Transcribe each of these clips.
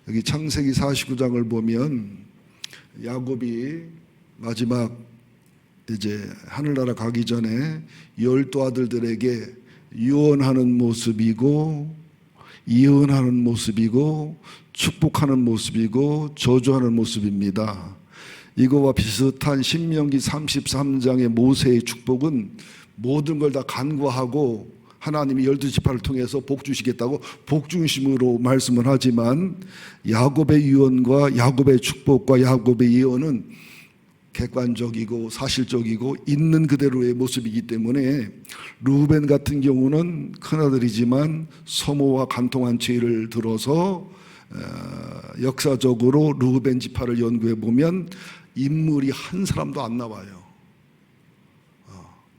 여기 창세기 49장을 보면 야곱이 마지막 이제 하늘나라 가기 전에 12 아들들에게 유언하는 모습이고, 이언하는 모습이고, 축복하는 모습이고, 저주하는 모습입니다. 이거와 비슷한 신명기 33장의 모세의 축복은 모든 걸 다 간구하고 하나님이 12지파를 통해서 복 주시겠다고 복중심으로 말씀을 하지만, 야곱의 유언과 야곱의 축복과 야곱의 예언은 객관적이고 사실적이고 있는 그대로의 모습이기 때문에, 루벤 같은 경우는 큰아들이지만 서모와 간통한 죄를 들어서 역사적으로 루벤 지파를 연구해 보면 인물이 한 사람도 안 나와요.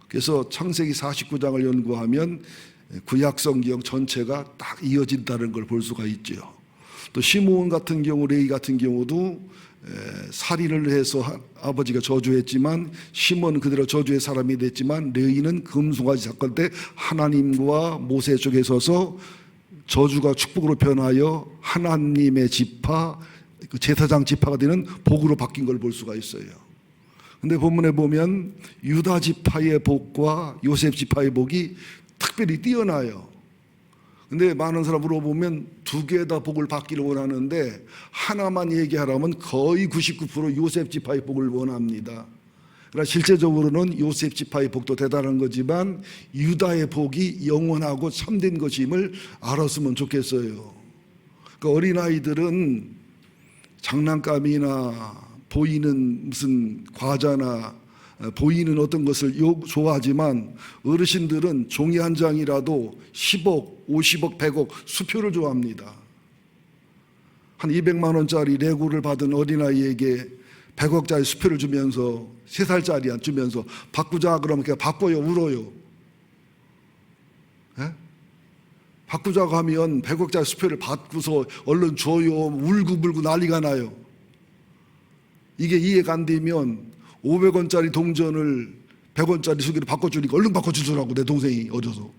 그래서 창세기 49장을 연구하면 구약성경 전체가 딱 이어진다는 걸 볼 수가 있죠. 또 시므온 같은 경우, 레위 같은 경우도 살인을 해서 아버지가 저주했지만 시므온은 그대로 저주의 사람이 됐지만, 레위는 금송아지 사건 때 하나님과 모세 쪽에 서서 저주가 축복으로 변하여 하나님의 지파, 제사장 지파가 되는 복으로 바뀐 걸 볼 수가 있어요. 근데 본문에 보면 유다 지파의 복과 요셉 지파의 복이 특별히 뛰어나요. 근데 많은 사람 물어보면 두 개 다 복을 받기를 원하는데, 하나만 얘기하라면 거의 99% 요셉 지파의 복을 원합니다. 그러나 실제적으로는 요셉 지파의 복도 대단한 거지만 유다의 복이 영원하고 참된 것임을 알았으면 좋겠어요. 그 어린아이들은 장난감이나 보이는 무슨 과자나 보이는 어떤 것을 좋아하지만, 어르신들은 종이 한 장이라도 10억, 50억, 100억 수표를 좋아합니다. 한 200만 원짜리 레고를 받은 어린아이에게 100억짜리 수표를 주면서, 3살짜리 주면서 바꾸자 그러면 그냥 바꿔요, 울어요? 예? 바꾸자고 하면 100억짜리 수표를 받고서 얼른 줘요, 울고불고 난리가 나요. 이게 이해가 안 되면 500원짜리 동전을 100원짜리 수기로 바꿔주니까 얼른 바꿔주더라고, 내 동생이 어려서.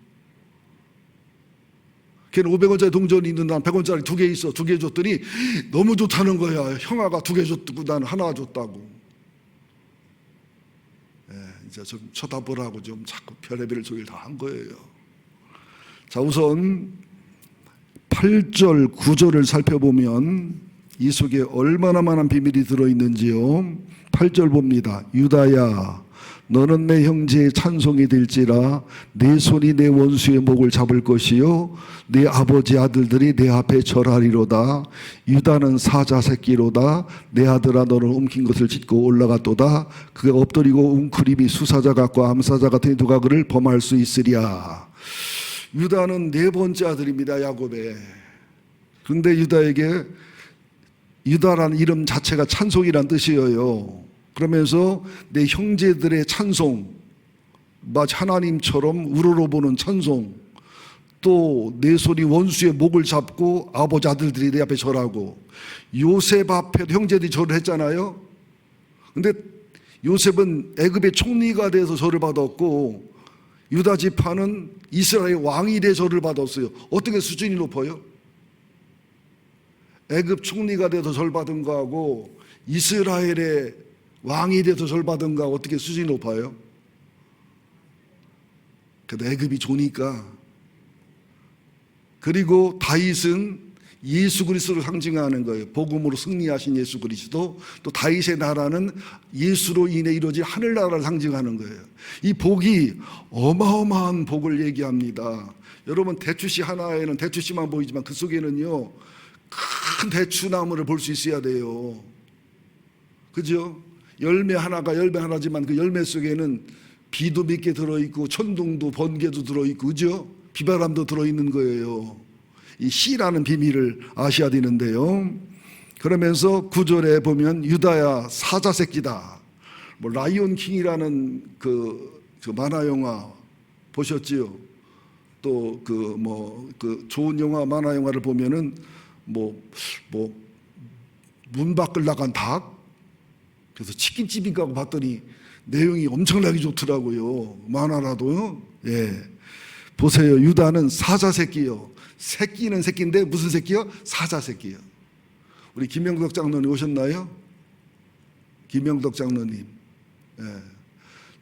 걔는 500원짜리 동전이 있는데 난 100원짜리 2개 있어. 2개 줬더니 너무 좋다는 거야. 형아가 2개 줬고 나는 하나 줬다고. 이제 좀 쳐다보라고 좀 자꾸 별의별 소리를 다 한 거예요. 자, 우선 8절, 9절을 살펴보면 이 속에 얼마나 많은 비밀이 들어있는지요. 8절 봅니다. 유다야, 너는 내 형제의 찬송이 될지라. 내 손이 내 원수의 목을 잡을 것이요 내 아버지 아들들이 내 앞에 절하리로다. 유다는 사자 새끼로다. 내 아들아, 너는 움킨 것을 찢고 올라갔도다. 그가 엎드리고 웅크림이 수사자 같고 암사자 같은 두각을 범할 수 있으랴. 유다는 4번째 아들입니다, 야곱의. 그런데 유다에게, 유다라는 이름 자체가 찬송이란 뜻이에요. 그러면서 내 형제들의 찬송, 마치 하나님처럼 우러러보는 찬송, 또 내 손이 원수의 목을 잡고 아버지 아들들이 내 앞에 절하고, 요셉 앞에도 형제들이 절을 했잖아요. 근데 요셉은 애굽의 총리가 돼서 절을 받았고, 유다 지파는 이스라엘 왕이 돼 절을 받았어요. 어떻게 수준이 높아요? 애굽 총리가 돼서 절 받은 거하고 이스라엘의 왕이 돼서 절 받은 거하고 어떻게 수준이 높아요? 그래도 애굽이 좋으니까. 그리고 다윗은 예수 그리스도를 상징하는 거예요. 복음으로 승리하신 예수 그리스도, 또 다윗의 나라는 예수로 인해 이루어진 하늘나라를 상징하는 거예요. 이 복이 어마어마한 복을 얘기합니다. 여러분, 대추씨 하나에는 대추씨만 보이지만 그 속에는요 큰 대추나무를 볼 수 있어야 돼요. 그죠? 열매 하나가 열매 하나지만 그 열매 속에는 비도 몇 개 들어있고 천둥도 번개도 들어있고, 그죠? 비바람도 들어있는 거예요. 이 씨라는 비밀을 아셔야 되는데요. 그러면서 9절에 보면 유다야, 사자 새끼다. 뭐 라이온 킹이라는 그 만화 영화 보셨지요? 또 그 좋은 영화, 만화 영화를 보면은 문 밖을 나간 닭? 그래서 치킨집인가 봤더니 내용이 엄청나게 좋더라고요. 만화라도요. 예. 보세요. 유다는 사자 새끼요. 새끼는 새끼인데 무슨 새끼요? 사자 새끼요. 우리 김영덕 장로님 오셨나요? 김영덕 장로님. 예.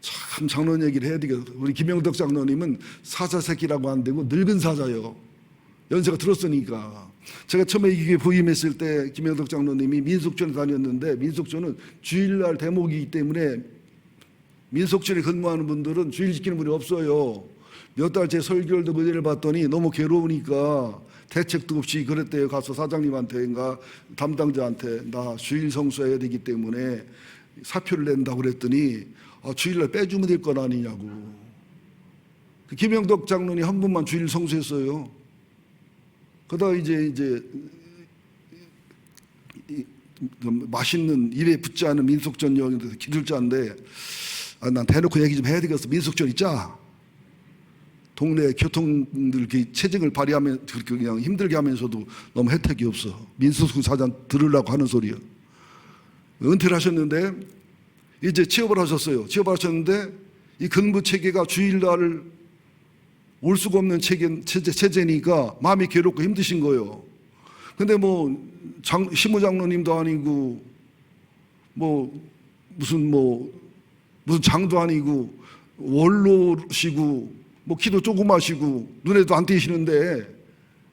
참 장로님 얘기를 해야 되겠어요. 우리 김영덕 장로님은 사자 새끼라고 안 되고 늙은 사자요. 연세가 들었으니까. 제가 처음에 이게 부임했을 때 김영덕 장로님이 민속촌에 다녔는데, 민속촌은 주일날 대목이기 때문에 민속촌에 근무하는 분들은 주일 지키는 분이 없어요. 몇 달째 설교도 은혜를 받더니 너무 괴로우니까 대책도 없이 그랬대요. 가서 사장님한테인가 담당자한테 나 주일 성수해야 되기 때문에 사표를 낸다고 그랬더니 주일날 빼주면 될 건 아니냐고. 김영덕 장로님 한 분만 주일 성수했어요. 그러다 이제 맛있는 입에 붙지 않은 민속촌 여행에서 기술자인데, 난 대놓고 얘기 좀 해야 되겠어. 민속촌이 짜. 동네 교통들 체증을 발휘하면 그냥 힘들게 하면서도 너무 혜택이 없어. 민속촌 사장 들으려고 하는 소리야. 은퇴를 하셨는데 이제 취업을 하셨어요. 취업을 하셨는데 이 근무 체계가 주일날 올 수가 없는 체제니까 마음이 괴롭고 힘드신 거예요. 근데 시무장로님도 아니고 무슨 장도 아니고 원로시고 키도 조그마시고 눈에도 안 띄시는데,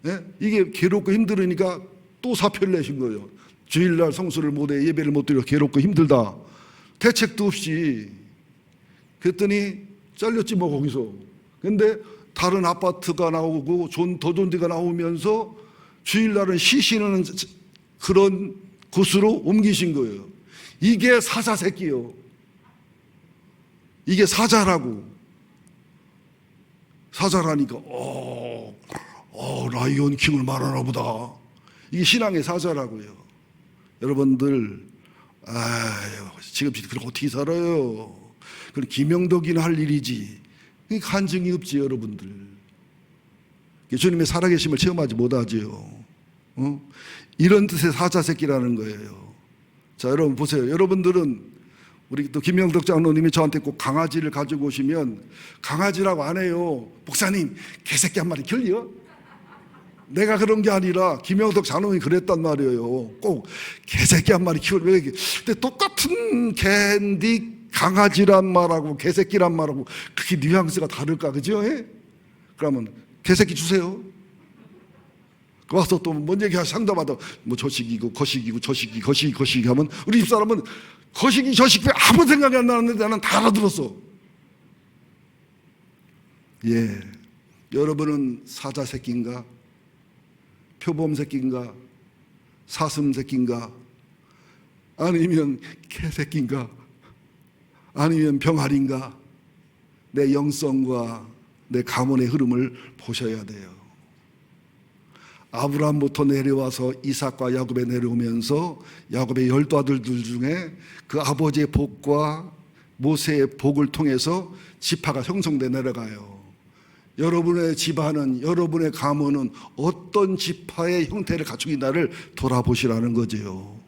예? 이게 괴롭고 힘들으니까 또 사표를 내신 거예요. 주일날 성수를 못해 예배를 못 드려 괴롭고 힘들다. 대책도 없이. 그랬더니 잘렸지 거기서. 근데 다른 아파트가 나오고 더 좋은 데가 나오면서 주일날은 쉬시는 그런 곳으로 옮기신 거예요. 이게 사자 새끼요. 이게 사자라고. 사자라니까 라이온 킹을 말하나 보다. 이게 신앙의 사자라고요. 여러분들 지금 그렇게 어떻게 살아요? 그럼 김영덕이나 할 일이지. 간증이 없지 여러분들. 주님의 살아계심을 체험하지 못하지요. 이런 뜻의 사자 새끼라는 거예요. 자, 여러분 보세요. 여러분들은 우리 또 김영덕 장로님이 저한테 꼭 강아지를 가지고 오시면 강아지라고 안 해요. 목사님, 개새끼 한 마리 키울려? 내가 그런 게 아니라 김영덕 장로님이 그랬단 말이에요. 꼭 개새끼 한 마리 키우려. 근데 똑같은 개인데 강아지란 말하고 개새끼란 말하고 그게 뉘앙스가 다를까, 그죠? 그러면 개새끼 주세요. 와서 또 뭔 얘기 상담하다 저식이고 거식이고 거식이 하면 우리 집사람은 거식이 저식이 아무 생각이 안 나는데 나는 다 알아들었어. 예, 여러분은 사자 새끼인가? 표범 새끼인가? 사슴 새끼인가? 아니면 개 새끼인가? 아니면 병아리인가? 내 영성과 내 가문의 흐름을 보셔야 돼요. 아브라함부터 내려와서 이삭과 야곱에 내려오면서 야곱의 12아들들 중에 그 아버지의 복과 모세의 복을 통해서 지파가 형성돼 내려가요. 여러분의 집안은, 여러분의 가문은 어떤 지파의 형태를 갖추고 있나를 돌아보시라는 거죠.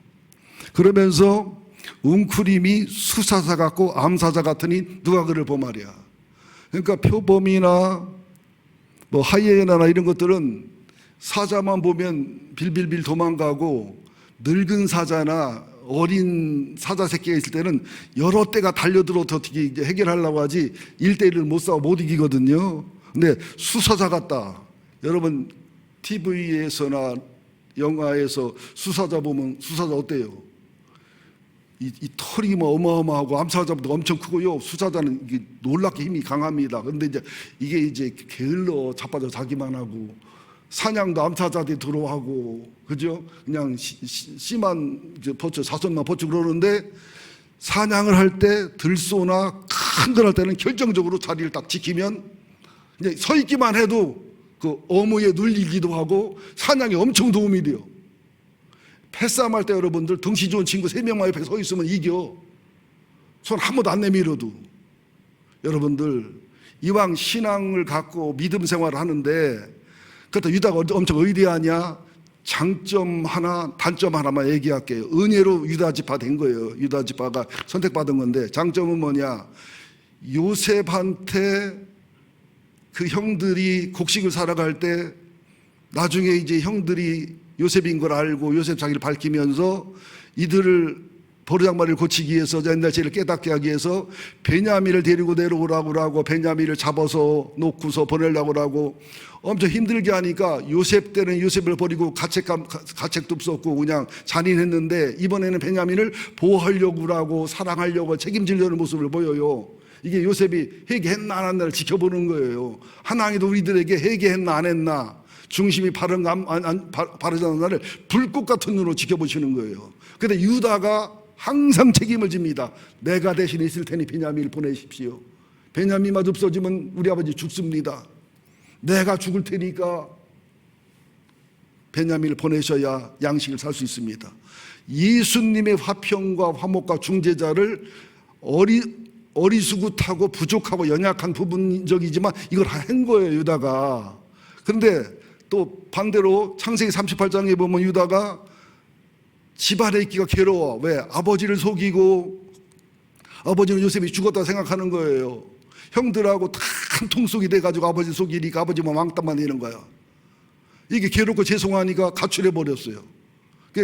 그러면서 웅크림이 수사자 같고 암사자 같으니 누가 그를 보말이야. 그러니까 표범이나 하이에나나 이런 것들은 사자만 보면 빌빌빌 도망가고, 늙은 사자나 어린 사자 새끼가 있을 때는 여러 대가 달려들어서 어떻게 해결하려고 하지 1대1을 못 싸워 못 이기거든요. 근데 수사자 같다. 여러분 TV에서나 영화에서 수사자 보면 수사자 어때요? 이 털이 어마어마하고 암사자보다 엄청 크고요. 수사자는 이게 놀랍게 힘이 강합니다. 그런데 이게 게을러 자빠져 자기만 하고, 사냥도 암사자들이 들어하고, 그죠? 그냥 씨만 버쳐, 사선만 버쳐 그러는데, 사냥을 할 때 들소나 큰 걸 할 때는 결정적으로 자리를 딱 지키면 이제 서 있기만 해도 그 어무에 눌리기도 하고 사냥에 엄청 도움이 돼요. 패싸움 할 때 여러분들 덩치 좋은 친구 3명만 옆에 서 있으면 이겨. 손 한 번도 안 내밀어도. 여러분들 이왕 신앙을 갖고 믿음 생활을 하는데, 그것도 유다가 엄청 의리하냐? 장점 하나, 단점 하나만 얘기할게요. 은혜로 유다 지파 된 거예요. 유다 지파가 선택받은 건데, 장점은 뭐냐? 요셉한테 그 형들이 곡식을 사러 갈 때 나중에 이제 형들이 요셉인 걸 알고 요셉 자기를 밝히면서 이들을 버르장머리를 고치기 위해서 옛날 죄를 깨닫게 하기 위해서 베냐민을 데리고 내려오라고 하고 베냐민을 잡아서 놓고서 보내려고 하고 엄청 힘들게 하니까 요셉 때는 요셉을 버리고 가책도 없었고 그냥 잔인했는데 이번에는 베냐민을 보호하려고 하고 사랑하려고 책임지려는 모습을 보여요. 이게 요셉이 회개했나 안 했나를 지켜보는 거예요. 하나님도 우리들에게 회개했나 안 했나 중심이 바른가 바르지 않나를 불꽃 같은 눈으로 지켜보시는 거예요. 근데 유다가 항상 책임을 집니다. 내가 대신 있을 테니 베냐민을 보내십시오. 베냐민만 없어지면 우리 아버지 죽습니다. 내가 죽을 테니까 베냐민을 보내셔야 양식을 살 수 있습니다. 예수님의 화평과 화목과 중재자를 어리수구하고 부족하고 연약한 부분적이지만 이걸 한 거예요, 유다가. 그런데 또 반대로 창세기 38장에 보면 유다가 집안에 있기가 괴로워. 왜? 아버지를 속이고 아버지는 요셉이 죽었다 생각하는 거예요. 형들하고 다 한 통속이 돼가지고 아버지 속이니까 아버지만 왕따만 내는 거야. 이게 괴롭고 죄송하니까 가출해 버렸어요.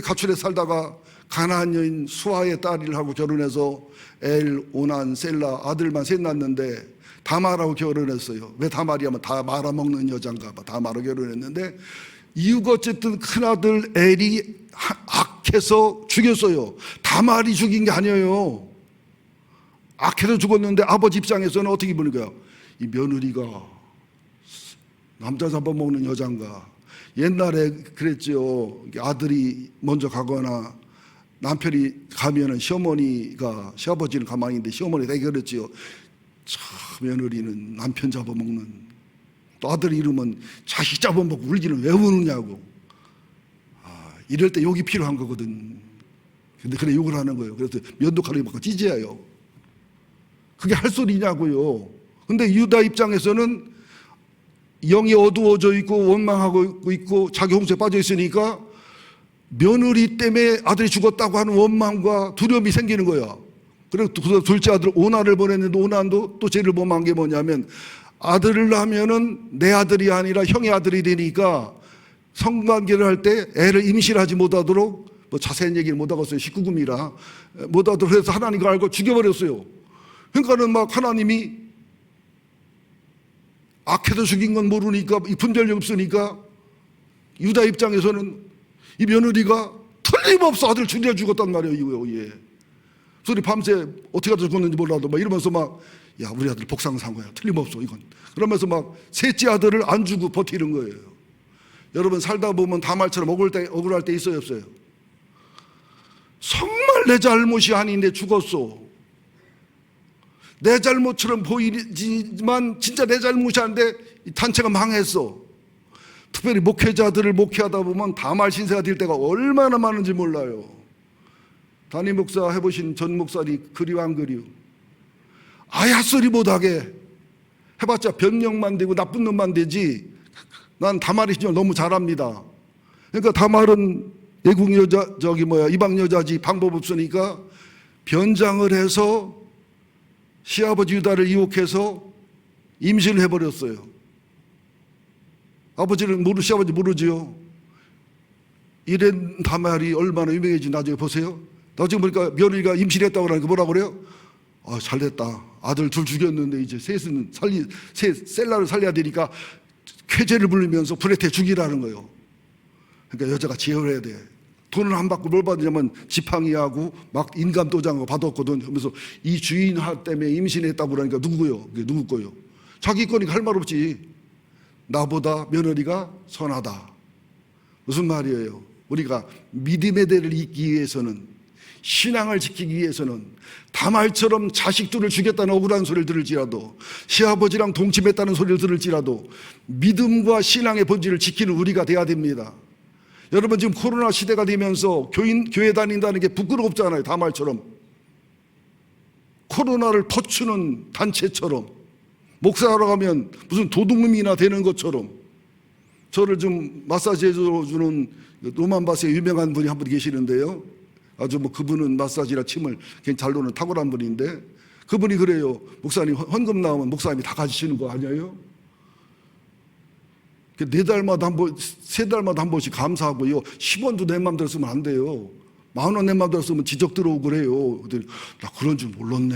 가출해 살다가 가나안 여인 수아의 딸하고 결혼해서 엘, 오난, 셀라 아들만 셋 낳았는데 다말하고 결혼했어요. 왜 다말이냐면 다 말아먹는 여잔가 봐. 다말하고 결혼했는데 이유가 어쨌든 큰아들 엘이 악해서 죽였어요. 다말이 죽인 게 아니에요. 악해서 죽었는데 아버지 입장에서는 어떻게 보는 거야? 이 며느리가 남자 잡아먹는 여잔가. 옛날에 그랬죠. 아들이 먼저 가거나 남편이 가면은 시아버지는 가만히 있는데 시어머니가 되게 그랬죠. 참 며느리는 남편 잡아먹는, 또 아들 이름은 자식 잡아먹고 울기는 왜 우느냐고. 이럴 때 욕이 필요한 거거든. 근데 그래 욕을 하는 거예요. 그래서 면도칼을 받고 찢어요. 그게 할 소리냐고요. 근데 유다 입장에서는 영이 어두워져 있고 원망하고 있고 자기 홍수에 빠져 있으니까 며느리 때문에 아들이 죽었다고 하는 원망과 두려움이 생기는 거야. 그리고 둘째 아들 오난을 보냈는데 오난도 또 죄를 범한 게 뭐냐면 아들을 낳으면은 내 아들이 아니라 형의 아들이 되니까 성관계를 할 때 애를 임신하지 못하도록 뭐 자세한 얘기를 못하겠어요. 19금이라 못하도록 해서 하나님과 알고 죽여버렸어요. 그러니까는 막 하나님이 악해서 죽인 건 모르니까 이 분별력이 없으니까 유다 입장에서는 이 며느리가 틀림없어 아들 죽여 죽었단 말이에요. 이거 예. 소리 밤새 어떻게 하다 죽었는지 몰라도 막 이러면서 막 야 우리 아들 복상 산 거야. 틀림없어 이건. 그러면서 막 셋째 아들을 안 주고 버티는 거예요. 여러분 살다 보면 다말처럼 억울할 때 있어요 없어요? 정말 내 잘못이 아닌데 죽었어. 내 잘못처럼 보이지만 진짜 내 잘못이 아닌데 단체가 망했어. 특별히 목회자들을 목회하다 보면 다말 신세가 될 때가 얼마나 많은지 몰라요. 담임 목사 해보신 전 목사님 그리워 안 그리워? 아예 헛소리 못하게 해봤자 변명만 되고 나쁜 놈만 되지. 난 다말이 너무 잘합니다. 그러니까 다말은 외국 여자 이방 여자지 방법 없으니까 변장을 해서 시아버지 유다를 유혹해서 임신을 해버렸어요. 아버지는 시아버지 모르지요. 이런 다말이 얼마나 유명해지 나중에 보세요. 나중에 보니까 며느리가 임신했다고 하니까 뭐라고 그래요? 잘됐다. 아들 둘 죽였는데 이제 셀라를 살려야 되니까 쾌제를 부르면서 불에테 죽이라는 거예요. 그러니까 여자가 제어를 해야 돼. 돈을 안 받고 뭘 받느냐면 지팡이하고 막 인감 도장하고 받았거든. 그러면서 이 주인 때문에 임신했다고 그러니까 누구요? 그게 누구 거요? 자기 거니까 할 말 없지. 나보다 며느리가 선하다. 무슨 말이에요? 우리가 믿음의 대를 잇기 위해서는, 신앙을 지키기 위해서는 다말처럼 자식들을 죽였다는 억울한 소리를 들을지라도, 시아버지랑 동침했다는 소리를 들을지라도 믿음과 신앙의 본질을 지키는 우리가 돼야 됩니다. 여러분 지금 코로나 시대가 되면서 교회 다닌다는 게 부끄럽잖아요. 다말처럼 코로나를 퍼주는 단체처럼 목사하러 가면 무슨 도둑놈이나 되는 것처럼. 저를 좀 마사지 해주는 노만바스에 유명한 분이 한 분 계시는데요. 아주 그분은 마사지나 침을 굉장히 잘 노는 탁월한 분인데 그분이 그래요. 목사님 헌금 나오면 목사님이 다 가지시는 거 아니에요? 네 달마다 한 번, 세 달마다 한 번씩 감사하고요. 10원도 내 맘대로 쓰면 안 돼요. 10,000원 내 맘대로 쓰면 지적 들어오고 그래요. 그랬더니 나 그런 줄 몰랐네.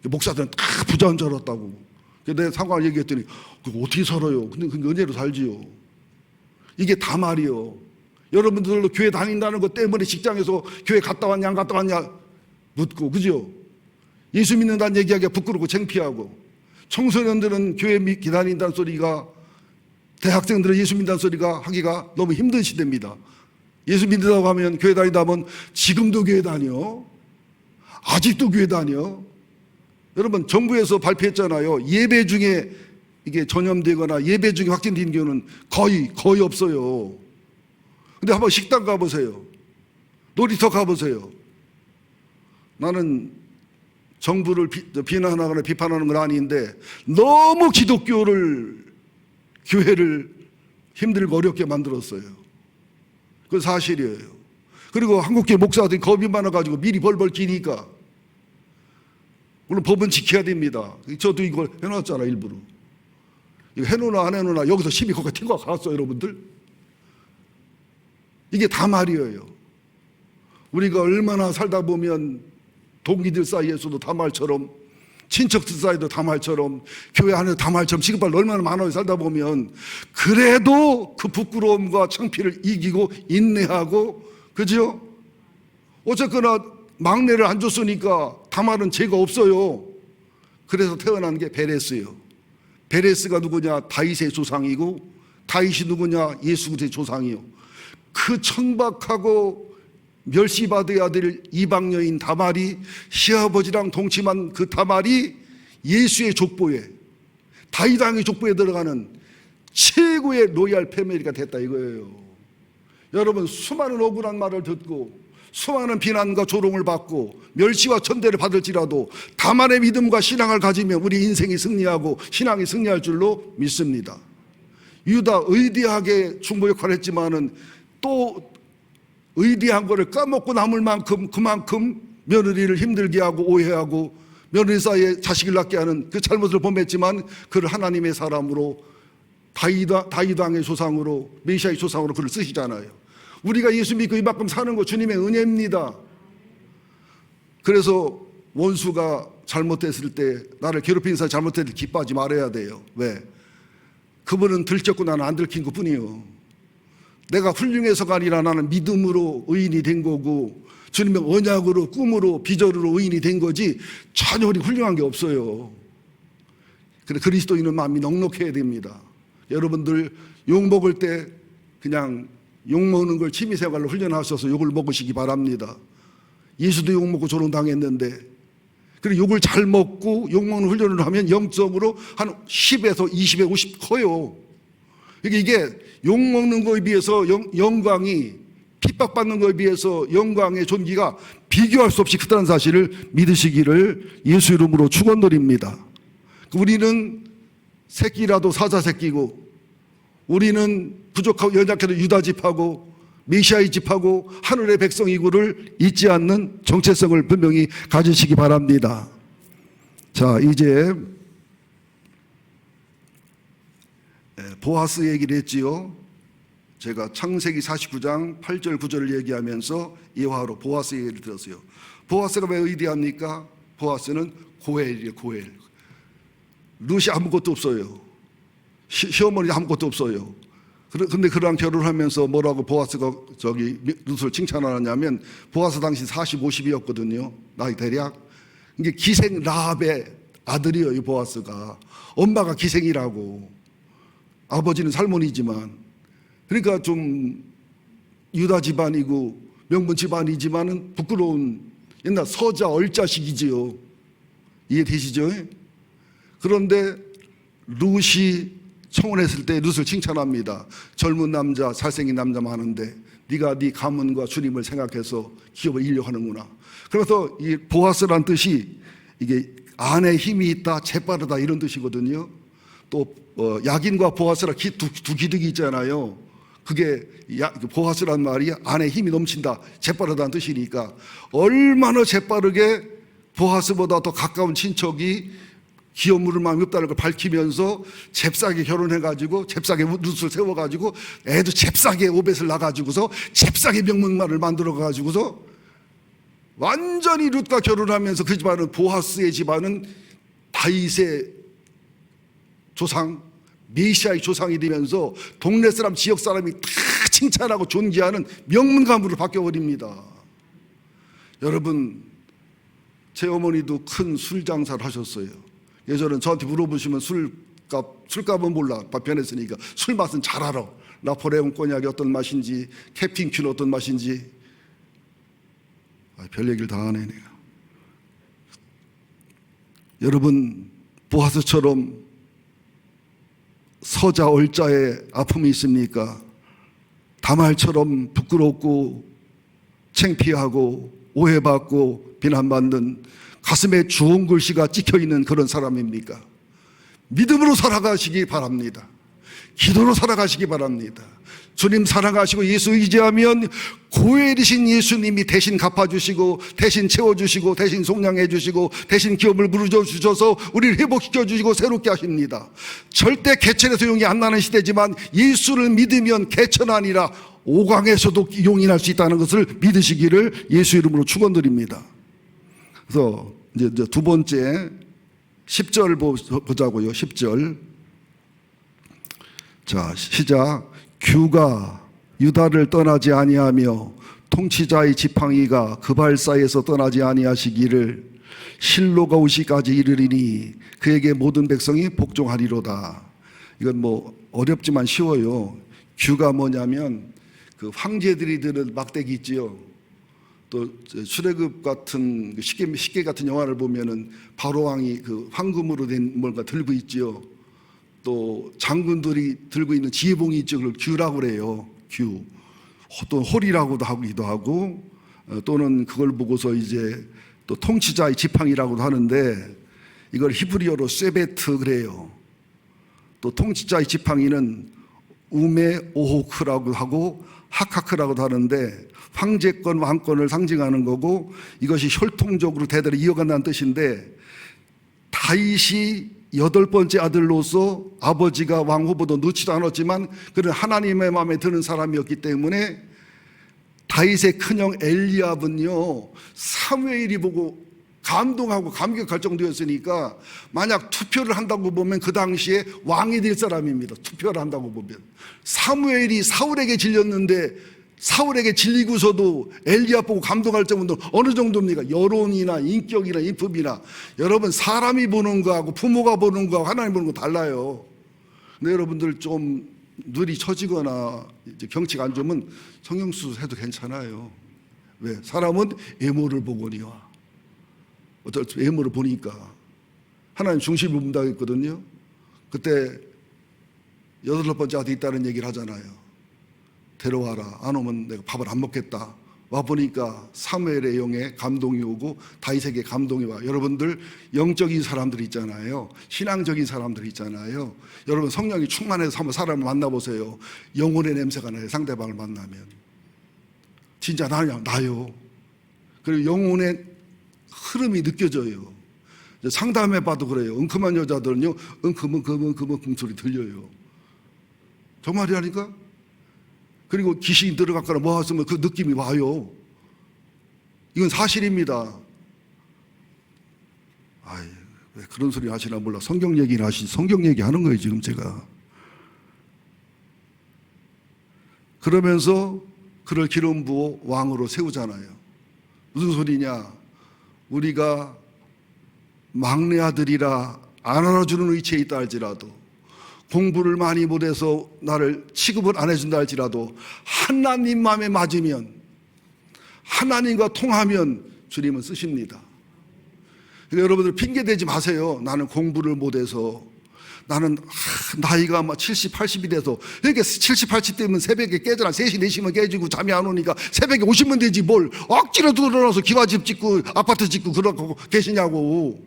목사들은 다 부자인 줄 알았다고. 내가 상황을 얘기했더니 그거 어떻게 살아요? 근데 그 은혜로 살지요. 이게 다 말이요. 여러분들도 교회 다닌다는 것 때문에 직장에서 교회 갔다 왔냐 안 갔다 왔냐 묻고, 그죠? 예수 믿는다는 얘기하기가 부끄럽고 창피하고, 청소년들은 교회 기다린다는 소리가, 대학생들은 예수 믿는다는 소리가 하기가 너무 힘든 시대입니다. 예수 믿는다고 하면, 교회 다닌다 하면 지금도 교회 다녀? 아직도 교회 다녀? 여러분, 정부에서 발표했잖아요. 예배 중에 이게 전염되거나 예배 중에 확진된 경우는 거의 없어요. 근데 한번 식당 가보세요. 놀이터 가보세요. 나는 정부를 비난하거나 비판하는 건 아닌데 너무 교회를 힘들고 어렵게 만들었어요. 그건 사실이에요. 그리고 한국교회 목사들이 겁이 많아가지고 미리 벌벌 끼니까, 물론 법은 지켜야 됩니다. 저도 이걸 해놨잖아, 일부러. 이거 해놓나 안 해놓나 여기서 심히 거기가 튄거 같았어요, 여러분들? 이게 다 말이에요. 우리가 얼마나 살다 보면 동기들 사이에서도 다 말처럼, 친척들 사이도 다 말처럼, 교회 안에도 다 말처럼 취급할 얼마나 많아요. 살다 보면. 그래도 그 부끄러움과 창피를 이기고 인내하고, 그죠? 어쨌거나 막내를 안 줬으니까 다말은 죄가 없어요. 그래서 태어난 게 베레스예요. 베레스가 누구냐? 다윗의 조상이고, 다윗이 누구냐? 예수 그리스도의 조상이요. 그 천박하고 멸시받아야 될 이방 여인 다말이, 시아버지랑 동침한 그 다말이 예수의 족보에, 다윗 왕의 족보에 들어가는 최고의 로얄 패밀리가 됐다 이거예요. 여러분, 수많은 억울한 말을 듣고 수많은 비난과 조롱을 받고 멸시와 천대를 받을지라도 다만의 믿음과 신앙을 가지면 우리 인생이 승리하고 신앙이 승리할 줄로 믿습니다. 유다 의대하게 중보 역할을 했지만은 또 의대한 거를 까먹고 남을 만큼 그만큼 며느리를 힘들게 하고 오해하고 며느리 사이에 자식을 낳게 하는 그 잘못을 범했지만 그를 하나님의 사람으로, 다윗 왕의 조상으로, 메시아의 조상으로 그를 쓰시잖아요. 우리가 예수 믿고 이만큼 사는 거 주님의 은혜입니다. 그래서 원수가 잘못했을 때, 나를 괴롭힌 사람이 잘못했을 때 기뻐하지 말아야 돼요. 왜? 그분은 들켰고 나는 안 들킨 것 뿐이요. 내가 훌륭해서가 아니라 나는 믿음으로 의인이 된 거고, 주님의 언약으로, 꿈으로, 비전으로 의인이 된 거지 전혀 우리 훌륭한 게 없어요. 그래, 그리스도인은 마음이 넉넉해야 됩니다. 여러분들 욕 먹을 때 그냥 욕 먹는 걸 취미생활로 훈련하셔서 욕을 먹으시기 바랍니다. 예수도 욕 먹고 조롱당했는데, 그리고 욕을 잘 먹고 욕 먹는 훈련을 하면 영적으로 한 10에서 20에 50 커요. 이게 욕 먹는 거에 비해서 영광이, 핍박받는 거에 비해서 영광의 존귀가 비교할 수 없이 크다는 사실을 믿으시기를 예수 이름으로 축원드립니다. 우리는 새끼라도 사자 새끼고, 우리는 부족하고 연약해도 유다 집하고 메시아의 집하고 하늘의 백성이고를 잊지 않는 정체성을 분명히 가지시기 바랍니다. 자, 이제 보아스 얘기를 했지요. 제가 창세기 49장 8절 9절을 얘기하면서 예화로 보아스 얘기를 들었어요. 보아스가 왜 의대합니까? 보아스는 고엘이에요. 고엘. 룻이 아무것도 없어요. 시어머니 아무것도 없어요. 근데 그랑 결혼하면서 뭐라고 보아스가 룻을 칭찬하냐면, 보아스 당시 40, 50이었거든요. 나이 대략. 이게 기생 라합의 아들이에요. 이 보아스가. 엄마가 기생이라고. 아버지는 살몬이지만. 그러니까 좀 유다 집안이고 명문 집안이지만은 부끄러운 옛날 서자 얼자식이지요. 이해되시죠? 그런데 룻이 청혼했을 때 룻을 칭찬합니다. 젊은 남자, 잘생긴 남자 많은데 네가 네 가문과 주님을 생각해서 기업을 이려하는구나. 그래서 이 보아스란 뜻이 이게 안에 힘이 있다, 재빠르다 이런 뜻이거든요. 또 야긴과 보아스라 두 기둥이 있잖아요. 그게 보아스란 말이 안에 힘이 넘친다, 재빠르다는 뜻이니까 얼마나 재빠르게 보아스보다 더 가까운 친척이 기업 물을 마음이 없다는 걸 밝히면서 잽싸게 결혼해가지고 잽싸게 룻을 세워가지고 애도 잽싸게 오벳을 낳아가지고서 잽싸게 명문말을 만들어가지고서 완전히 룻과 결혼하면서 그 집안은 보아스의 집안은 다윗의 조상, 메시아의 조상이 되면서 동네 사람, 지역 사람이 다 칭찬하고 존귀하는 명문 가문으로 바뀌어버립니다. 여러분, 제 어머니도 큰 술 장사를 하셨어요. 예전에 저한테 물어보시면 술값은 몰라, 변했으니까 술 맛은 잘 알아. 나폴레옹 꼬냑이 어떤 맛인지, 캠핑큐는 어떤 맛인지. 별 얘기를 다 하네 내가. 여러분, 보아스처럼 서자 얼자에 아픔이 있습니까? 다말처럼 부끄럽고 창피하고 오해받고 비난받는 가슴에 주홍 글씨가 찍혀있는 그런 사람입니까? 믿음으로 살아가시기 바랍니다. 기도로 살아가시기 바랍니다. 주님 사랑하시고 예수 의지하면 고엘이신 예수님이 대신 갚아주시고 대신 채워주시고 대신 속량해주시고 대신 기업을 부르셔주셔서 우리를 회복시켜주시고 새롭게 하십니다. 절대 개천에서 용이 안 나는 시대지만 예수를 믿으면 개천 아니라 오강에서도 용이 날 수 있다는 것을 믿으시기를 예수 이름으로 축원드립니다. 그래서 이제 두 번째 10절 보자고요. 10절. 자, 시작. 규가 유다를 떠나지 아니하며 통치자의 지팡이가 그 발사에서 떠나지 아니하시기를 실로가 오시기까지 이르리니 그에게 모든 백성이 복종하리로다. 이건 뭐 어렵지만 쉬워요. 규가 뭐냐면 그 황제들이 드는 막대기 있지요. 또 출애굽 같은 식계 같은 영화를 보면은 바로 왕이 그 황금으로 된 뭔가 들고 있지요. 또 장군들이 들고 있는 지혜봉이 있죠. 그걸 규라고 그래요. 규. 또 홀이라고도 하기도 하고, 또는 그걸 보고서 이제 또 통치자의 지팡이라고도 하는데, 이걸 히브리어로 쇠베트 그래요. 또 통치자의 지팡이는 우메 오호크라고 하고 하카크라고도 하는데, 황제권 왕권을 상징하는 거고, 이것이 혈통적으로 대대로 이어간다는 뜻인데, 다윗이 8번째 아들로서 아버지가 왕 후보도 넣지도 않았지만 그는 하나님의 마음에 드는 사람이었기 때문에 다윗의 큰형 엘리압은요 사무엘이 보고 감동하고 감격할 정도였으니까 만약 투표를 한다고 보면 그 당시에 왕이 될 사람입니다. 투표를 한다고 보면 사무엘이 사울에게 질렸는데 사울에게 질리고서도 엘리압 보고 감동할 정도는 어느 정도입니까? 여론이나 인격이나 인품이나. 여러분, 사람이 보는 거하고 부모가 보는 거하고 하나님 보는 거 달라요. 근데 여러분들 좀 눈이 처지거나 이제 경치가 안 좋으면 성형수술 해도 괜찮아요. 왜? 사람은 외모를 보거니와. 어쩔 때 외모를 보니까 하나님 중심을 본다 했거든요. 그때 8번째 아들이 있다는 얘기를 하잖아요. 데려와라. 안 오면 내가 밥을 안 먹겠다. 와보니까 사무엘의 영에 감동이 오고 다윗에게 감동이 와. 여러분들 영적인 사람들 있잖아요. 신앙적인 사람들 있잖아요. 여러분 성령이 충만해서 한번 사람을 만나보세요. 영혼의 냄새가 나요. 상대방을 만나면. 진짜 나요. 그리고 영혼의 흐름이 느껴져요. 상담해봐도 그래요. 은큼한 여자들은요. 은큼 소리 들려요. 정말이라니까? 그리고 귀신이 들어갔거나 뭐 했으면 그 느낌이 와요. 이건 사실입니다. 아이, 왜 그런 소리 하시나 몰라. 성경 얘기를 하시, 성경 얘기 하는 거예요, 지금 제가. 그러면서 그를 기름 부어 왕으로 세우잖아요. 무슨 소리냐? 우리가 막내 아들이라 안 알아주는 위치에 있다 할지라도 공부를 많이 못해서 나를 취급을 안 해준다 할지라도 하나님 마음에 맞으면 하나님과 통하면 주님은 쓰십니다. 그러니까 여러분들 핑계대지 마세요. 나는 공부를 못해서 나는 나이가 막 70, 80이 돼서 이렇게 70, 80 되면 새벽에 깨잖아. 3시, 4시면 깨지고 잠이 안 오니까 새벽에 오시면 되지 뭘 억지로 들어나서 기와집 짓고 아파트 짓고 그러고 계시냐고.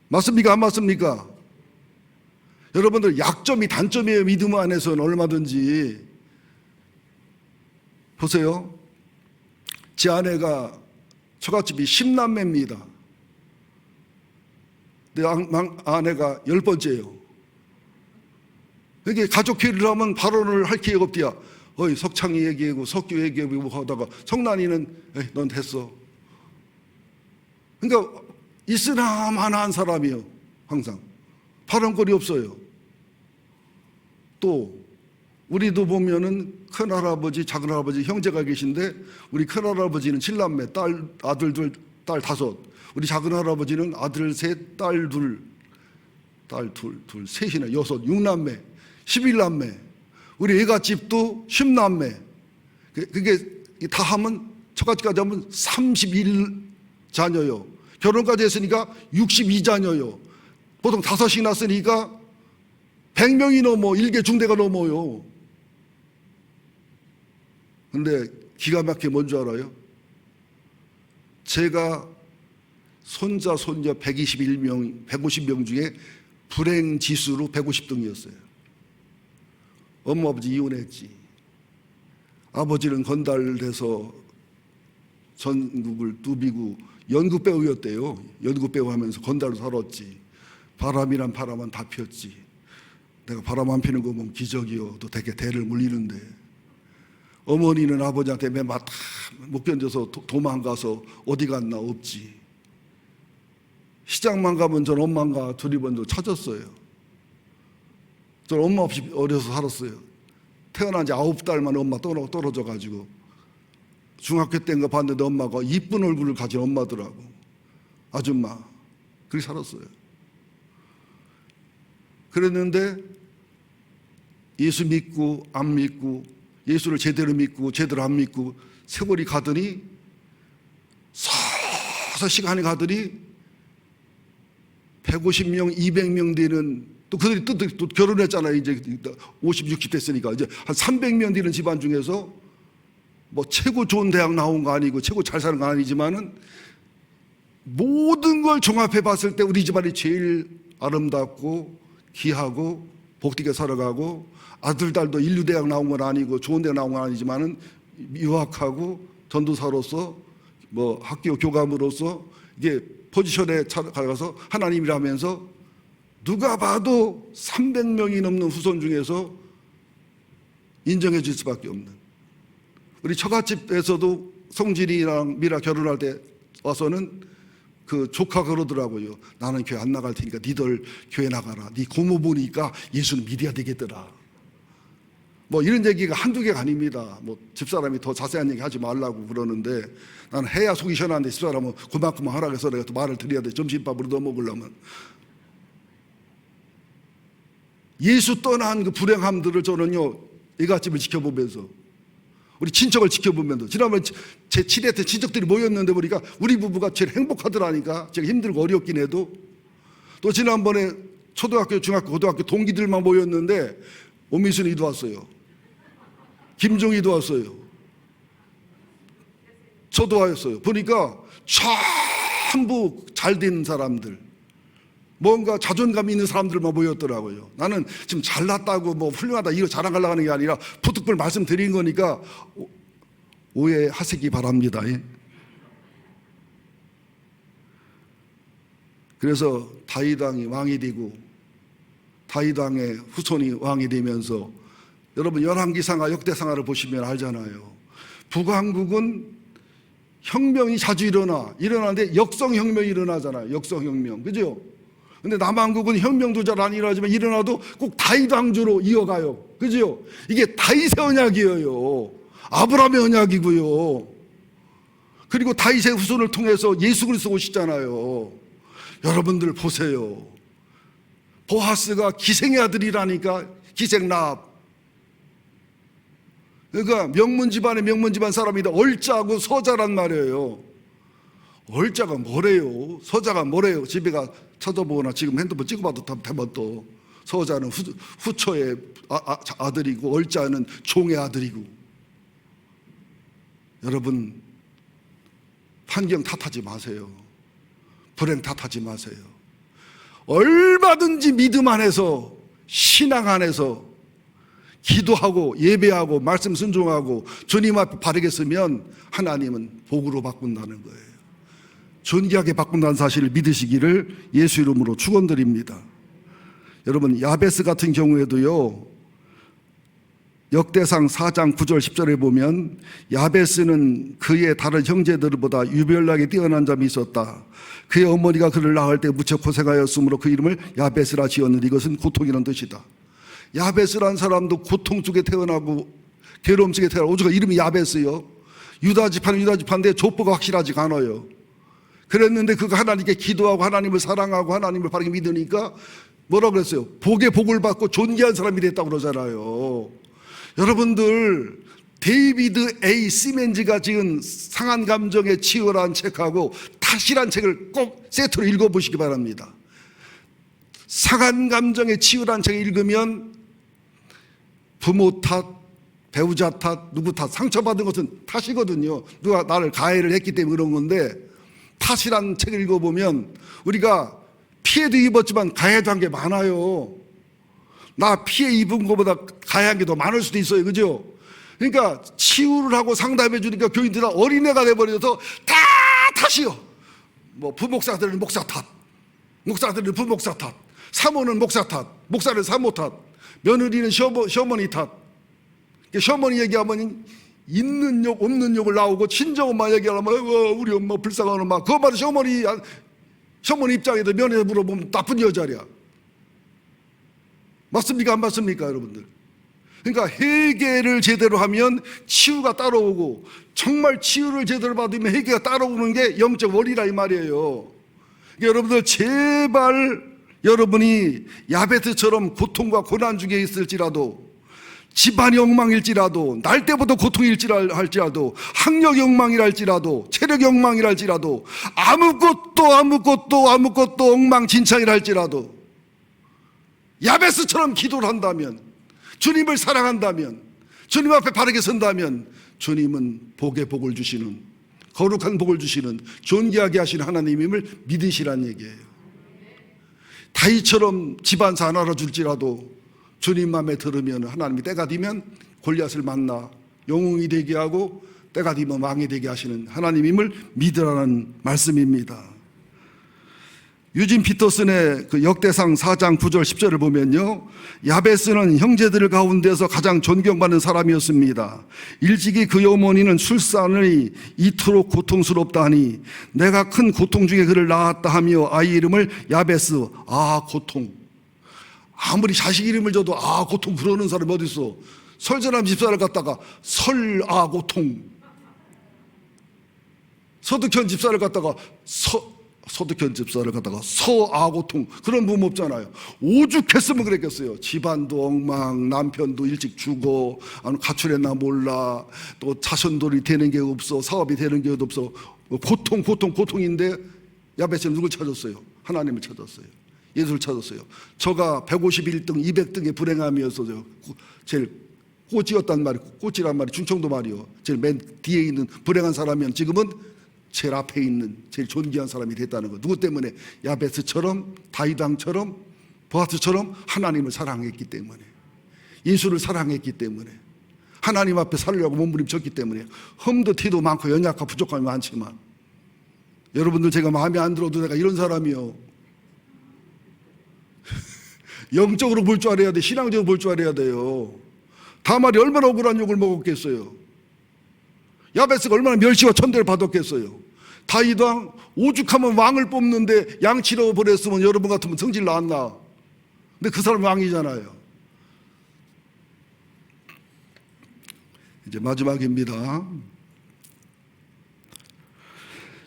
맞습니까? 안 맞습니까? 여러분들 약점이 단점이에요. 믿음 안에서는 얼마든지. 보세요. 제 아내가 처갓집이 10남매입니다. 내 아내가 10번째예요. 그게 가족 회의를 하면 발언을 할 기회가 없대야. 어이, 석창이 얘기하고 석규 얘기하고 하다가 성난이는 에이, 넌 됐어. 그러니까 있으나마나한 사람이에요. 항상 발언거리 없어요. 또 우리도 보면은 큰할아버지, 작은할아버지, 형제가 계신데 우리 큰할아버지는 7남매, 아들 둘, 딸 5. 우리 작은할아버지는 아들 3, 딸 2, 딸 둘, 셋이나 6, 6남매, 11남매. 우리 애가집도 10남매. 그게 다 하면 저까지까지 하면 31자녀요. 결혼까지 했으니까 62자녀요. 보통 5씩 낳았으니까 100명이 넘어, 일개 중대가 넘어요. 근데 기가 막히게 뭔 줄 알아요? 제가 손자, 손녀 121명, 150명 중에 불행 지수로 150등이었어요. 엄마, 아버지 이혼했지. 아버지는 건달돼서 전국을 누비고 연극배우였대요. 연극배우 하면서 건달로 살았지. 바람이란 바람은 다 피웠지. 내가 바람 안 피는 거 보면 기적이요. 또 되게 대를 물리는데. 어머니는 아버지한테 맨맛 못 견뎌서 도망가서 어디 갔나 없지. 시장만 가면 전 엄마가 두리번도 찾았어요. 전 엄마 없이 어려서 살았어요. 태어난 지 9달만 엄마 떨어져가지고 중학교 때인가 봤는데 엄마가 이쁜 얼굴을 가진 엄마더라고. 아줌마. 그렇게 살았어요. 그랬는데 예수 믿고 안 믿고, 예수를 제대로 믿고 제대로 안 믿고 세월이 가더니 서서 시간이 가더니 150명, 200명 되는, 또 그들이 또 결혼했잖아요. 이제 50, 60 됐으니까 이제 한 300명 되는 집안 중에서 뭐 최고 좋은 대학 나온 거 아니고 최고 잘 사는 거 아니지만은 모든 걸 종합해 봤을 때 우리 집안이 제일 아름답고 귀하고 복되게 살아가고, 아들, 딸도 인류대학 나온 건 아니고 좋은 대학 나온 건 아니지만은 유학하고 전도사로서 뭐 학교 교감으로서 이게 포지션에 가서 하나님이라면서 누가 봐도 300명이 넘는 후손 중에서 인정해 줄 수밖에 없는, 우리 처갓집에서도 성진이랑 미라 결혼할 때 와서는 그 조카가 그러더라고요. 나는 교회 안 나갈 테니까 니들 교회 나가라. 네 고모 보니까 예수는 믿어야 되겠더라. 뭐 이런 얘기가 한두 개가 아닙니다. 뭐 집사람이 더 자세한 얘기 하지 말라고 그러는데 나는 해야 속이 시원한데 집사람은 그만큼 하라 해서 내가 또 말을 드려야 돼. 점심밥으로 넣어먹으려면. 예수 떠난 그 불행함들을 저는요, 애갓집을 지켜보면서, 우리 친척을 지켜보면서, 지난번에 제 7회 때 친척들이 모였는데 보니까 우리 부부가 제일 행복하더라니까. 제가 힘들고 어렵긴 해도. 또 지난번에 초등학교, 중학교, 고등학교 동기들만 모였는데 오미순이도 왔어요. 김종희도 왔어요. 저도 왔어요. 보니까 전부 잘된 사람들, 뭔가 자존감 있는 사람들만 모였더라고요. 나는 지금 잘났다고 뭐 훌륭하다 이거 자랑하려고 하는 게 아니라 부득불 말씀드린 거니까 오해하시기 바랍니다. 그래서 다윗 왕이 왕이 되고 다윗 왕의 후손이 왕이 되면서, 여러분 열왕기상하 역대상하를 보시면 알잖아요. 북왕국은 혁명이 자주 일어나는데 역성혁명이 일어나잖아요. 역성혁명, 그죠? 근데 남왕국은 혁명도 잘 안 일어나지만 일어나도 꼭 다윗 왕조로 이어가요. 그죠? 이게 다윗의 언약이에요. 아브라함의 언약이고요. 그리고 다윗의 후손을 통해서 예수 그리스도 오시잖아요. 여러분들 보세요. 보아스가 기생의 아들이라니까. 기생라합. 그러니까 명문 집안의 명문 집안 사람이다. 얼자고 서자란 말이에요. 얼자가 뭐래요? 서자가 뭐래요? 집에 가 찾아보거나 지금 핸드폰 찍어봐도 되면 또 서자는 후처의 아들이고 얼자는 종의 아들이고. 여러분 환경 탓하지 마세요. 불행 탓하지 마세요. 얼마든지 믿음 안에서, 신앙 안에서 기도하고 예배하고 말씀 순종하고 주님 앞에 바르게 쓰면 하나님은 복으로 바꾼다는 거예요. 존귀하게 바꾼다는 사실을 믿으시기를 예수 이름으로 축원드립니다. 여러분, 야베스 같은 경우에도요, 역대상 4장 9절 10절에 보면 야베스는 그의 다른 형제들보다 유별나게 뛰어난 점이 있었다. 그의 어머니가 그를 낳을 때 무척 고생하였으므로 그 이름을 야베스라 지었는데 이것은 고통이라는 뜻이다. 야베스라는 사람도 고통 속에 태어나고 괴로움 속에 태어나고, 오죽하 이름이 야베스요. 유다 지파는 유다 지파인데 족보가 확실하지가 않아요. 그랬는데 그가 하나님께 기도하고 하나님을 사랑하고 하나님을 바르게 믿으니까 뭐라고 그랬어요? 복의 복을 받고 존귀한 사람이 됐다고 그러잖아요. 여러분들, 데이비드 A. 시멘즈가 지은 상한 감정에 치유라는 책하고 탓이란 책을 꼭 세트로 읽어보시기 바랍니다. 상한 감정에 치유라는 책을 읽으면 부모 탓, 배우자 탓, 누구 탓, 상처받은 것은 탓이거든요. 누가 나를 가해를 했기 때문에 그런 건데, 탓이란 책을 읽어보면 우리가 피해도 입었지만 가해도 한 게 많아요. 나 피해 입은 것보다 가해한 게 더 많을 수도 있어요. 그죠? 그러니까 치유를 하고 상담해 주니까 교인들이 다 어린애가 돼버려서 다 탓이요. 뭐 부목사들은 목사 탓, 목사들은 부목사 탓, 사모는 목사 탓, 목사는 사모 탓, 며느리는 시어머니 탓. 시어머니 얘기하면 있는 욕 없는 욕을 나오고, 친정엄마 얘기하면 우리 엄마 불쌍한 엄마, 그거 말은 시어머니 입장에서 며느리 물어보면 나쁜 여자랴. 맞습니까? 안 맞습니까, 여러분들? 그러니까 회개를 제대로 하면 치유가 따라오고, 정말 치유를 제대로 받으면 회개가 따라오는 게 영적 원리라 이 말이에요. 그러니까 여러분들, 제발 여러분이 야베스처럼 고통과 고난 중에 있을지라도, 집안이 엉망일지라도, 날 때부터 고통일지라도, 학력이 엉망이랄지라도, 체력이 엉망이랄지라도, 아무것도 엉망진창이랄지라도 야베스처럼 기도를 한다면, 주님을 사랑한다면, 주님 앞에 바르게 선다면 주님은 복의 복을 주시는, 거룩한 복을 주시는, 존귀하게 하시는 하나님임을 믿으시란 얘기예요. 다윗처럼 집안사 안 알아줄지라도 주님 맘에 들으면, 하나님이 때가 되면 골리앗을 만나 영웅이 되게 하고 때가 되면 왕이 되게 하시는 하나님임을 믿으라는 말씀입니다. 유진 피터슨의 그 역대상 4장 9절 10절을 보면요, 야베스는 형제들 가운데서 가장 존경받는 사람이었습니다. 일찍이 그의 어머니는 출산이 이토록 고통스럽다 하니 내가 큰 고통 중에 그를 낳았다 하며 아이 이름을 야베스, 고통. 아무리 자식 이름을 줘도 고통 그러는 사람이 어디 있어. 설전함 집사를 갖다가 고통, 서득현 집사를 갖다가 고통, 그런 부모 없잖아요. 오죽했으면 그랬겠어요. 집안도 엉망, 남편도 일찍 죽어, 가출했나 몰라, 또 자손들이 되는 게 없어, 사업이 되는 게 없어. 고통인데 야베스는 누굴 찾았어요? 하나님을 찾았어요. 예수를 찾았어요. 저가 151등, 200등의 불행함이었어요. 제일 꽃이었단 말이에요. 꽃이란 말이 충청도 말이요. 제일 맨 뒤에 있는 불행한 사람이면 지금은 제일 앞에 있는 제일 존귀한 사람이 됐다는 거. 누구 때문에? 야베스처럼, 다윗 왕처럼, 보아스처럼 하나님을 사랑했기 때문에, 예수를 사랑했기 때문에, 하나님 앞에 살려고 몸부림쳤기 때문에. 흠도 티도 많고 연약하고 부족함이 많지만, 여러분들, 제가 마음에 안 들어도 내가 이런 사람이요. 영적으로 볼 줄 알아야 돼. 신앙적으로 볼 줄 알아야 돼요. 다말이 얼마나 억울한 욕을 먹었겠어요. 야베스가 얼마나 멸시와 천대를 받았겠어요. 다윗 왕 오죽하면 왕을 뽑는데 양 치러 버렸으면 여러분 같으면 성질 나왔나. 근데 그 사람 왕이잖아요. 이제 마지막입니다.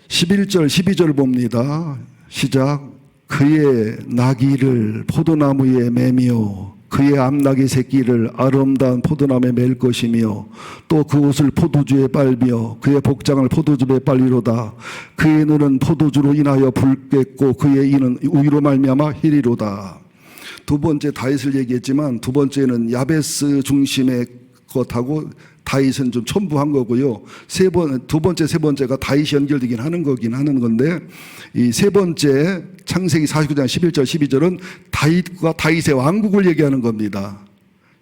11절 12절 봅니다. 시작. 그의 나귀를 포도나무에 매며 그의 암나귀 새끼를 아름다운 포도나무에 맬 것이며 또 그 옷을 포도주에 빨며 그의 복장을 포도즙에 빨리로다. 그의 눈은 포도주로 인하여 붉겠고 그의 이는 우유로 말미암아 희리로다. 두 번째 다윗을 얘기했지만 두 번째는 야베스 중심의 것하고 다윗은 좀 첨부한 거고요. 두 번째, 세 번째가 다윗이 연결되긴 하는 건데, 이 세 번째 창세기 49장 11절 12절은 다윗과 다윗의 왕국을 얘기하는 겁니다.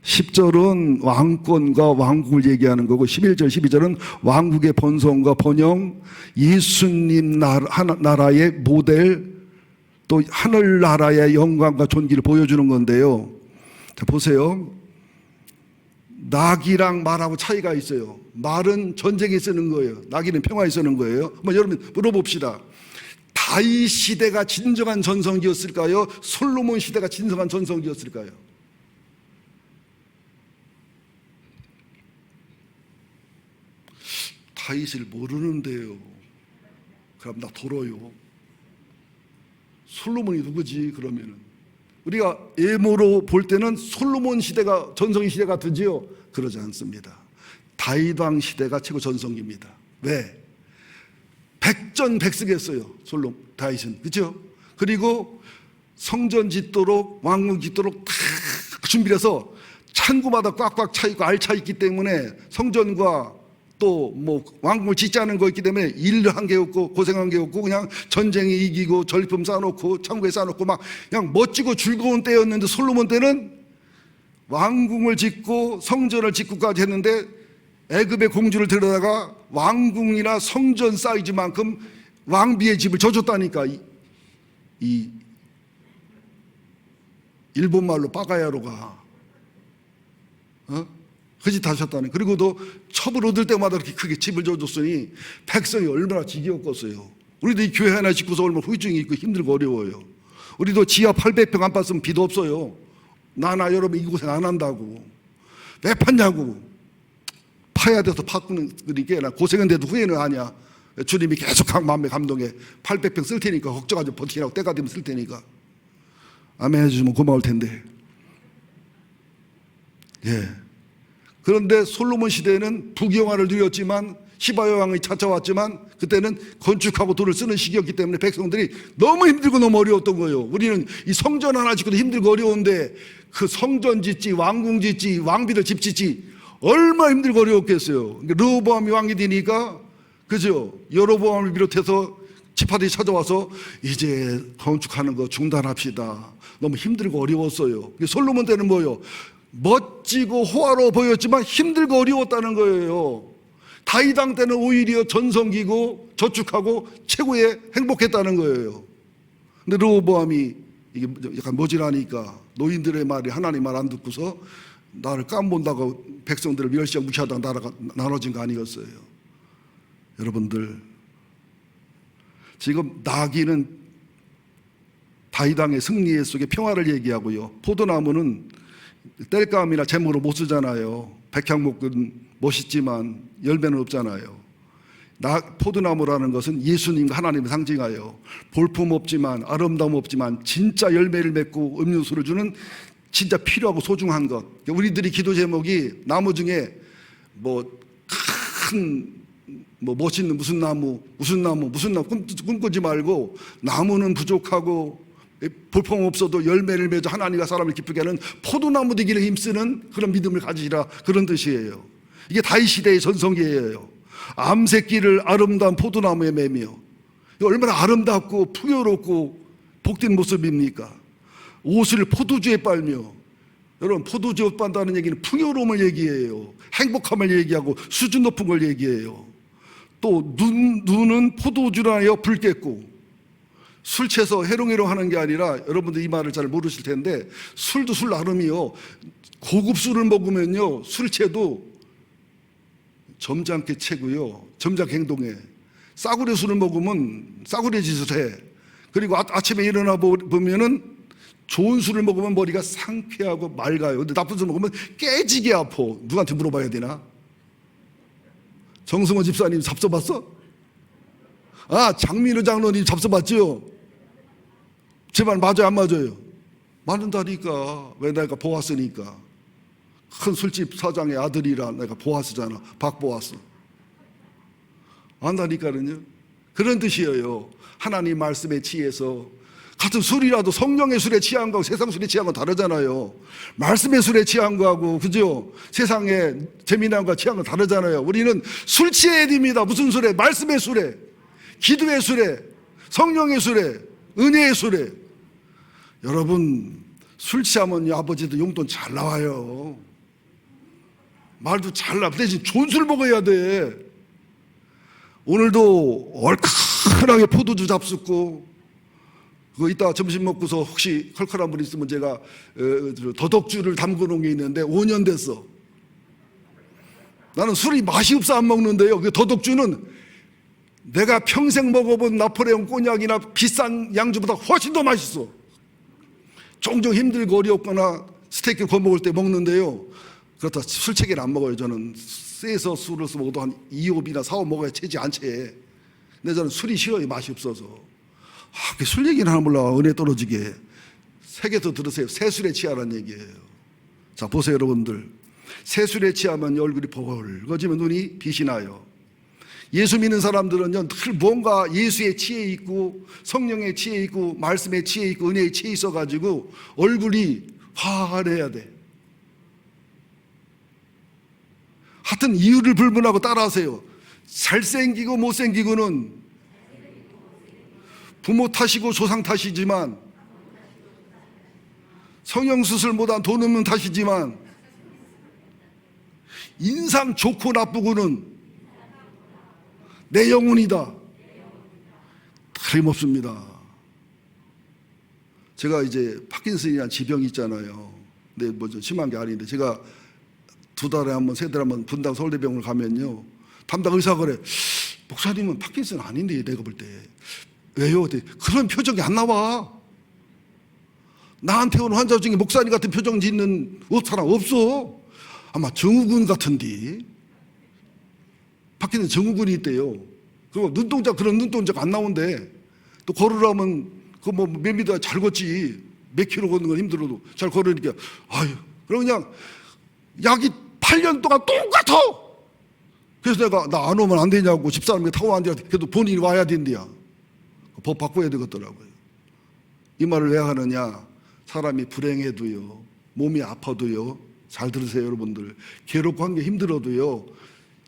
10절은 왕권과 왕국을 얘기하는 거고 11절, 12절은 왕국의 번성과 번영, 예수님 나라의 모델, 또 하늘나라의 영광과 존귀를 보여주는 건데요. 자, 보세요. 낙이랑 말하고 차이가 있어요. 말은 전쟁에 쓰는 거예요. 낙이는 평화에 쓰는 거예요. 한번 여러분 물어봅시다. 다윗 시대가 진정한 전성기였을까요? 솔로몬 시대가 진정한 전성기였을까요? 다윗을 모르는데요. 그럼 나 돌아요. 솔로몬이 누구지 그러면은? 우리가 예모로 볼 때는 솔로몬 시대가 전성기 시대 같은지요? 그러지 않습니다. 다윗 왕 시대가 최고 전성기입니다. 왜? 백전백승했어요. 다윗은. 그렇죠? 그리고 성전 짓도록 왕궁 짓도록 다 준비를 해서 창구마다 꽉꽉 차 있고 알차 있기 때문에 성전과 또 뭐 왕궁을 짓자는 거 있기 때문에 일 한 게 없고 고생한 게 없고 그냥 전쟁에 이기고 전리품 쌓아놓고 창고에 쌓아놓고 막 그냥 멋지고 즐거운 때였는데, 솔로몬 때는 왕궁을 짓고 성전을 짓고까지 했는데 애굽의 공주를 데려다가 왕궁이나 성전 사이즈만큼 왕비의 집을 져줬다니까. 이 일본 말로 빠가야로가 그 짓 하셨다니. 그리고도 첩을 얻을 때마다 그렇게 크게 집을 져줬으니 백성이 얼마나 지겨웠겠어요. 우리도 이 교회 하나 짓고서 얼마나 후유증이 있고 힘들고 어려워요. 우리도 지하 800평 안 팠으면 빚 없어요. 나나 여러분 이 고생 안 한다고. 왜 팠냐고. 파야 돼서 팠으니까 나 고생한데도 후회는 하냐. 주님이 계속 마음에 감동해 800평 쓸 테니까 걱정하지 버티라고, 때가 되면 쓸 테니까. 아멘 해주시면 고마울 텐데. 예. 그런데 솔로몬 시대에는 부귀영화를 누렸지만, 시바야 왕이 찾아왔지만 그때는 건축하고 돈을 쓰는 시기였기 때문에 백성들이 너무 힘들고 너무 어려웠던 거예요. 우리는 이 성전 하나 짓고도 힘들고 어려운데 그 성전 짓지, 왕궁 짓지, 왕비들 집 짓지 얼마나 힘들고 어려웠겠어요. 르호보암이 왕이 되니까, 그죠? 여로보암을 비롯해서 지파들이 찾아와서 이제 건축하는 거 중단합시다. 너무 힘들고 어려웠어요. 솔로몬 때는 뭐예요? 멋지고 호화로워 보였지만 힘들고 어려웠다는 거예요. 다윗 왕 때는 오히려 전성기고 저축하고 최고의 행복했다는 거예요. 근데 르호보암이 이게 약간 모질하니까 노인들의 말이 하나님 말 안 듣고서 나를 깜본다고 백성들을 멸시하고 무시하다가 나라가 나눠진 거 아니었어요. 여러분들, 지금 나귀는 다윗 왕의 승리 속에 평화를 얘기하고요, 포도나무는 땔감이나 제목으로 못 쓰잖아요. 백향목은 멋있지만 열매는 없잖아요. 포도나무라는 것은 예수님과 하나님을 상징하여 볼품 없지만 아름다움 없지만 진짜 열매를 맺고 음료수를 주는 진짜 필요하고 소중한 것. 우리들이 기도 제목이 나무 중에 멋있는 무슨 나무 꿈꾸지 말고, 나무는 부족하고 볼품 없어도 열매를 맺어 하나님과 사람을 기쁘게 하는 포도나무 되기를 힘쓰는 그런 믿음을 가지시라, 그런 뜻이에요. 이게 다윗 시대의 전성기예요. 암새끼를 아름다운 포도나무에 매며, 얼마나 아름답고 풍요롭고 복된 모습입니까? 옷을 포도주에 빨며. 여러분, 포도주에 빤다는 얘기는 풍요로움을 얘기해요. 행복함을 얘기하고 수준 높은 걸 얘기해요. 또 눈은 포도주로 하여 붉겠고, 술 취해서 해롱해롱 하는 게 아니라, 여러분들 이 말을 잘 모르실 텐데 술도 술 나름이요. 고급 술을 먹으면요 술 취해도 점잖게 채고요, 점잖게 행동해. 싸구려 술을 먹으면 싸구려 짓을 해. 그리고 아침에 일어나 보면은 좋은 술을 먹으면 머리가 상쾌하고 맑아요. 근데 나쁜 술 먹으면 깨지게 아파. 누구한테 물어봐야 되나? 정승호 집사님 잡숴봤어? 장민우 장로님 잡숴봤죠? 제 말 맞아요 안 맞아요? 맞는다니까. 왜? 내가 보았으니까. 큰 술집 사장의 아들이라 내가 보아스잖아. 박보아스. 안다니까는요. 그런 뜻이에요. 하나님 말씀에 취해서, 같은 술이라도 성령의 술에 취한 거하고 세상 술에 취한 건 다르잖아요. 말씀의 술에 취한 거하고, 그죠? 세상의 재미난 거 취한 건 다르잖아요. 우리는 술 취해야 됩니다. 무슨 술에? 말씀의 술에, 기도의 술에, 성령의 술에, 은혜의 술에. 여러분, 술 취하면 아버지도 용돈 잘 나와요. 말도 잘나. 대신 좋은 술 먹어야 돼. 오늘도 얼큰하게 포도주 잡숫고, 그거 이따 점심 먹고서 혹시 컬컬한 분 있으면 제가 더덕주를 담궈 놓은 게 있는데 5년 됐어. 나는 술이 맛이 없어 안 먹는데요. 그 더덕주는 내가 평생 먹어본 나폴레옹 꼬냑이나 비싼 양주보다 훨씬 더 맛있어. 종종 힘들고 어렵거나 스테이크 구워 먹을 때 먹는데요. 그렇다 술채기는 안 먹어요. 저는 세서 술을 먹어도 한 2홉이나 4홉 먹어야 채지 안 채. 근데 저는 술이 싫어요. 맛이 없어서. 술 얘기는 하나 몰라. 은혜 떨어지게. 세계에서 들으세요. 새술에 취하라는 얘기예요. 자, 보세요 여러분들. 새술에 취하면 얼굴이 벌거지면 눈이 빛이 나요. 예수 믿는 사람들은요, 늘 뭔가 예수에 취해 있고 성령에 취해 있고 말씀에 취해 있고 은혜에 취해 있어가지고 얼굴이 환해야 돼. 하여튼 이유를 불문하고 따라하세요. 잘생기고 못생기고는 부모 탓이고 조상 탓이지만, 성형수술 못한 돈 없는 탓이지만, 인상 좋고 나쁘고는 내 영혼이다. 틀림없습니다. 제가 이제 파킨슨이라는 지병이 있잖아요. 근데 뭐 좀 심한 게 아닌데, 제가 2달에 한 번, 3달에 한 번 분당 서울대병원을 가면요, 담당 의사가 그래. 목사님은 파킨슨 아닌데 내가 볼 때. 왜요? 그런 표정이 안 나와. 나한테 오는 환자 중에 목사님 같은 표정 짓는 사람 없어. 아마 증후군 같은데. 파킨슨 증후군이 있대요. 그리고 눈동자, 그런 눈동자가 안 나온대. 또 걸으라면 그 뭐 몇 미터 잘 걷지. 몇 킬로 걷는 건 힘들어도 잘 걸으니까, 아유, 그럼 그냥 약이 8년 동안 똑같아. 그래서 내가 나 안 오면 안 되냐고, 집사람이 타고 안 돼. 그래도 본인이 와야 된대야. 법 바꿔야 되겠더라고요. 이 말을 왜 하느냐? 사람이 불행해도요, 몸이 아파도요, 잘 들으세요 여러분들, 괴롭고 한 게 힘들어도요,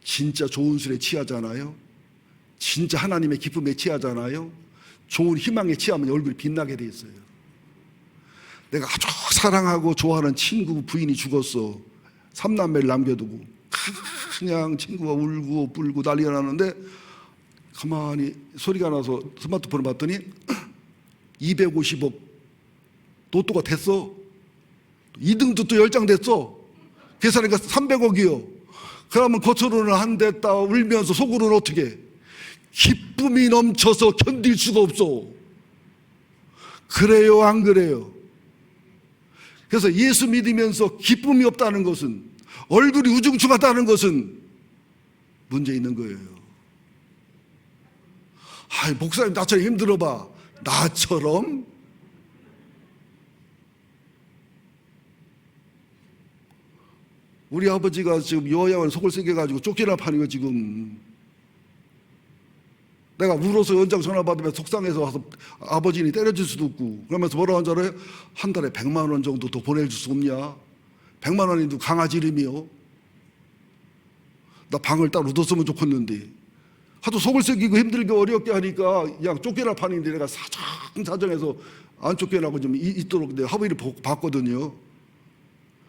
진짜 좋은 술에 취하잖아요. 진짜 하나님의 기쁨에 취하잖아요. 좋은 희망에 취하면 얼굴이 빛나게 돼 있어요. 내가 아주 사랑하고 좋아하는 친구 부인이 죽었어. 3남매를 남겨두고 그냥 친구가 울고 불고 난리가 나는데, 가만히 소리가 나서 스마트폰을 봤더니 250억 로또가 됐어. 2등도 또 10장 됐어. 계산하니까 300억이요. 그러면 겉으로는 안 됐다 울면서 속으로는 어떻게? 기쁨이 넘쳐서 견딜 수가 없어. 그래요, 안 그래요? 그래서 예수 믿으면서 기쁨이 없다는 것은, 얼굴이 우중충하다는 것은 문제 있는 거예요. 아이, 목사님 나처럼 힘들어봐. 나처럼? 우리 아버지가 지금 요양원 속을 새겨가지고 쫓겨나 파는 거 지금. 내가 울어서 연장 전화 받으면 속상해서 와서 아버지니 때려줄 수도 없고, 그러면서 뭐라고 한 줄 알아요? 한 달에 100만 원 정도 더 보내줄 수 없냐? 100만 원이 강아지 이름이요? 나 방을 따로 얻었으면 좋겠는데. 하도 속을 새기고 힘들게 어렵게 하니까 그냥 쫓겨날 판인데, 내가 사정해서 안 쫓겨나고 좀 있도록 내가 합의를 봤거든요.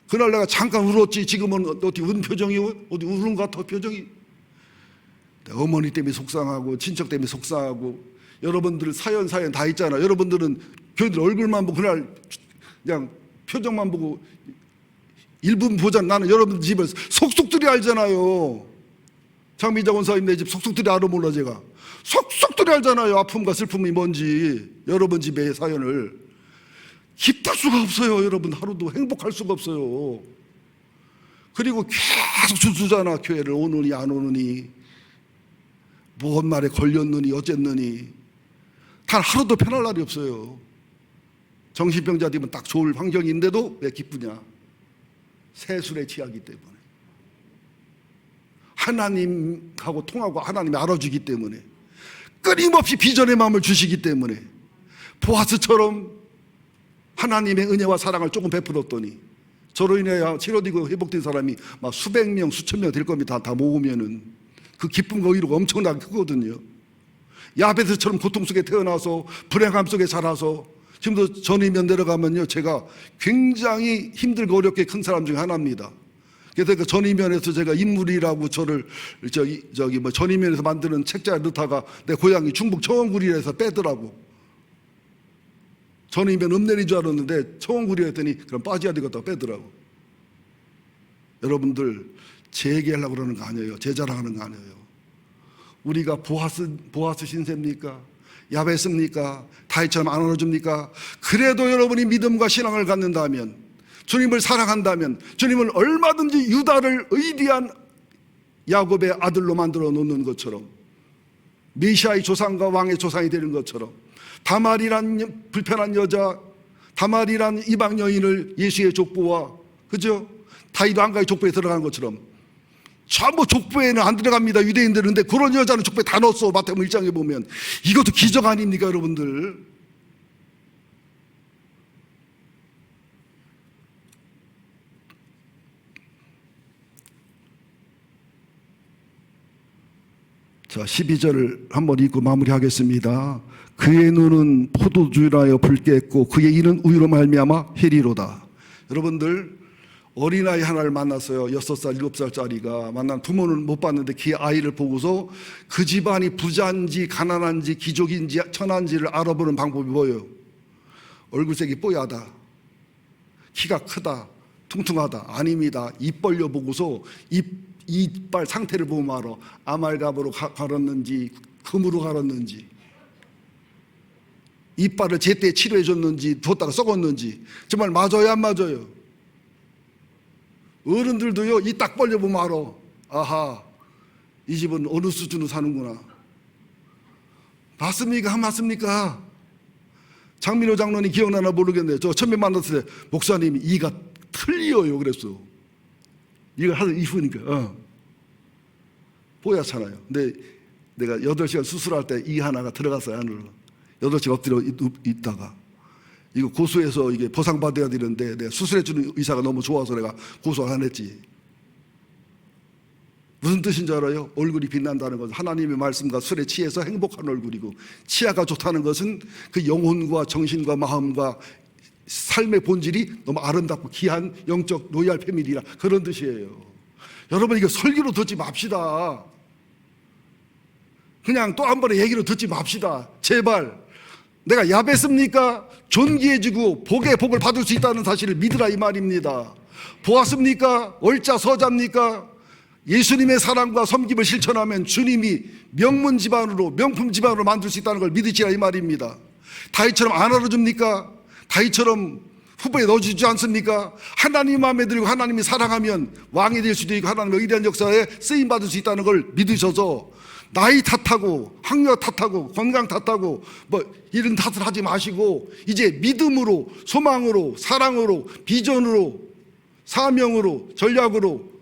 그날 내가 잠깐 울었지. 지금은 어디 운 표정이, 어디 우는 것 같아 표정이. 어머니 때문에 속상하고 친척 때문에 속상하고, 여러분들 사연 다 있잖아. 여러분들은 교회들 얼굴만 보고 그날 그냥 표정만 보고 1분 보잖아. 나는 여러분들 집에서 속속들이 알잖아요. 장미자 원사님 내 집 속속들이 알아 몰라 제가. 속속들이 알잖아요. 아픔과 슬픔이 뭔지. 여러분 집의 사연을 기쁠 수가 없어요. 여러분 하루도 행복할 수가 없어요. 그리고 계속 주잖아. 교회를 오느니 안 오느니, 뭔 말에 걸렸느니 어쨌느니. 단 하루도 편할 날이 없어요. 정신병자들은 딱 좋을 환경인데도 왜 기쁘냐? 새술에 취하기 때문에. 하나님하고 통하고 하나님이 알아주기 때문에, 끊임없이 비전의 마음을 주시기 때문에, 보아스처럼 하나님의 은혜와 사랑을 조금 베풀었더니 저로 인해 치료되고 회복된 사람이 막 수백 명, 수천 명 될 겁니다. 다 모으면은 그 기쁨과 위로가 엄청나게 크거든요. 야베스처럼 고통 속에 태어나서 불행함 속에 자라서 지금도 전이면 내려가면요, 제가 굉장히 힘들고 어렵게 큰 사람 중에 하나입니다. 그래서 그 전이면에서 제가 인물이라고 저를 전이면에서 만드는 책자에 넣다가 내 고향이 충북 청원구리에서 빼더라고. 전이면 읍내인 줄 알았는데 청원구리 했더니 그럼 빠져야 되겠다고 빼더라고. 여러분들 제 얘기하려고 그러는 거 아니에요. 제 자랑하는 거 아니에요. 우리가 보아스 신세입니까? 야베스입니까? 다윗처럼 안 안아줍니까? 그래도 여러분이 믿음과 신앙을 갖는다면, 주님을 사랑한다면 주님을 얼마든지 유다를 의리한 야곱의 아들로 만들어 놓는 것처럼, 메시아의 조상과 왕의 조상이 되는 것처럼, 다말이란 불편한 여자, 다말이란 이방 여인을 예수의 족보와, 그죠? 다윗 왕가의 족보에 들어가는 것처럼 전부 족보에는 안 들어갑니다. 유대인들은. 근데 그런 여자는 족보에 다 넣었어. 마태복음 1장에 보면. 이것도 기적 아닙니까 여러분들? 자, 12절을 한번 읽고 마무리하겠습니다. 그의 눈은 포도주라여 붉게 했고 그의 이는 우유로 말미암아 해리로다. 여러분들, 어린아이 하나를 만났어요. 6살, 7살짜리가. 만난 부모는 못 봤는데 그 아이를 보고서 그 집안이 부자인지 가난한지 귀족인지 천한지를 알아보는 방법이 뭐예요? 얼굴색이 뽀얗다, 키가 크다, 퉁퉁하다. 아닙니다. 입 벌려 보고서 이빨 상태를 보면 알아. 아말감으로 갈았는지 금으로 갈았는지, 이빨을 제때 치료해 줬는지 뒀다가 썩었는지. 정말 맞아요 안 맞아요? 어른들도요, 이 딱 벌려보면 알아. 아하, 이 집은 어느 수준으로 사는구나. 맞습니까? 안 맞습니까? 장민호 장로님 기억나나 모르겠네요. 저 처음에 만났을 때 목사님이 이가 틀려요 그랬어. 이거 하루 이후니까 뽀얗잖아요. 근데 내가 8시간 수술할 때 이 하나가 들어갔어요 안으로. 8시간 엎드려 있다가 이거 고소해서 이게 보상받아야 되는데 내가 수술해주는 의사가 너무 좋아서 내가 고소 안 했지. 무슨 뜻인 줄 알아요? 얼굴이 빛난다는 것은 하나님의 말씀과 술에 취해서 행복한 얼굴이고, 치아가 좋다는 것은 그 영혼과 정신과 마음과 삶의 본질이 너무 아름답고 귀한 영적 로얄 패밀리라, 그런 뜻이에요. 여러분, 이거 설교로 듣지 맙시다. 그냥 또 한 번의 얘기로 듣지 맙시다. 제발. 내가 야베스입니까? 존귀해지고 복의 복을 받을 수 있다는 사실을 믿으라 이 말입니다. 보았습니까? 얼자 서자입니까? 예수님의 사랑과 섬김을 실천하면 주님이 명문 집안으로, 명품 집안으로 만들 수 있다는 걸 믿으시라 이 말입니다. 다윗처럼 안 알아줍니까? 다윗처럼 후보에 넣어주지 않습니까? 하나님 마음에 들고 하나님이 사랑하면 왕이 될 수도 있고 하나님의 위대한 역사에 쓰임받을 수 있다는 걸 믿으셔서 나이 탓하고 학력 탓하고 건강 탓하고 이런 탓을 하지 마시고 이제 믿음으로, 소망으로, 사랑으로, 비전으로, 사명으로, 전략으로,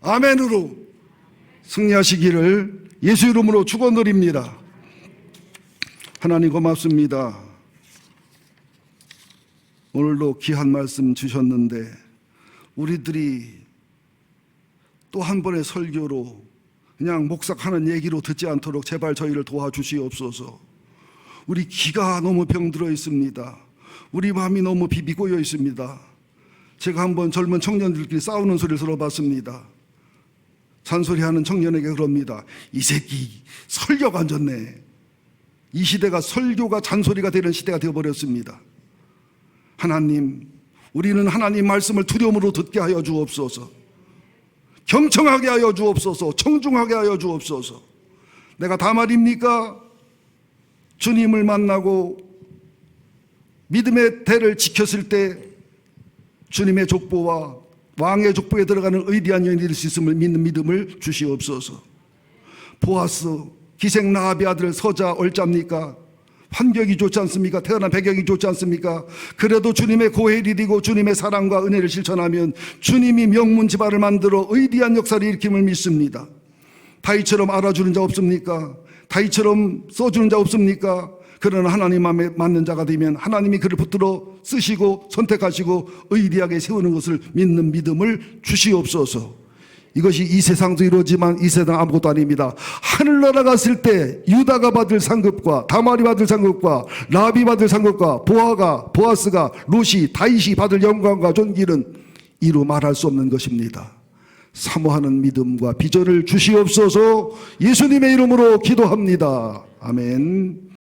아멘으로 승리하시기를 예수 이름으로 축원드립니다. 하나님 고맙습니다. 오늘도 귀한 말씀 주셨는데 우리들이 또 한 번의 설교로 그냥 목삭하는 얘기로 듣지 않도록 제발 저희를 도와주시옵소서. 우리 귀가 너무 병들어 있습니다. 우리 마음이 너무 비비고여 있습니다. 제가 한번 젊은 청년들끼리 싸우는 소리를 들어봤습니다. 잔소리하는 청년에게 그럽니다. 이 새끼 설교가 안 좋네. 이 시대가 설교가 잔소리가 되는 시대가 되어버렸습니다. 하나님, 우리는 하나님 말씀을 두려움으로 듣게 하여 주옵소서. 경청하게 하여 주옵소서. 청중하게 하여 주옵소서. 내가 다 말입니까? 주님을 만나고 믿음의 대를 지켰을 때 주님의 족보와 왕의 족보에 들어가는 의리한 여인이 될 수 있음을 믿는 믿음을 주시옵소서. 보아스, 기생 라합의 아들 서자 얼자입니까? 환경이 좋지 않습니까? 태어난 배경이 좋지 않습니까? 그래도 주님의 고해를 이루고 주님의 사랑과 은혜를 실천하면 주님이 명문 집안을 만들어 의리한 역사를 일으킴을 믿습니다. 다윗처럼 알아주는 자 없습니까? 다윗처럼 써주는 자 없습니까? 그러나 하나님 마음에 맞는 자가 되면 하나님이 그를 붙들어 쓰시고 선택하시고 의리하게 세우는 것을 믿는 믿음을 주시옵소서. 이것이 이 세상도 이루어지만 이 세상 아무것도 아닙니다. 하늘나라 갔을 때 유다가 받을 상급과 다말이 받을 상급과 라합이 받을 상급과 보아스가 롯이 다윗이 받을 영광과 존귀는 이루 말할 수 없는 것입니다. 사모하는 믿음과 비전을 주시옵소서. 예수님의 이름으로 기도합니다. 아멘.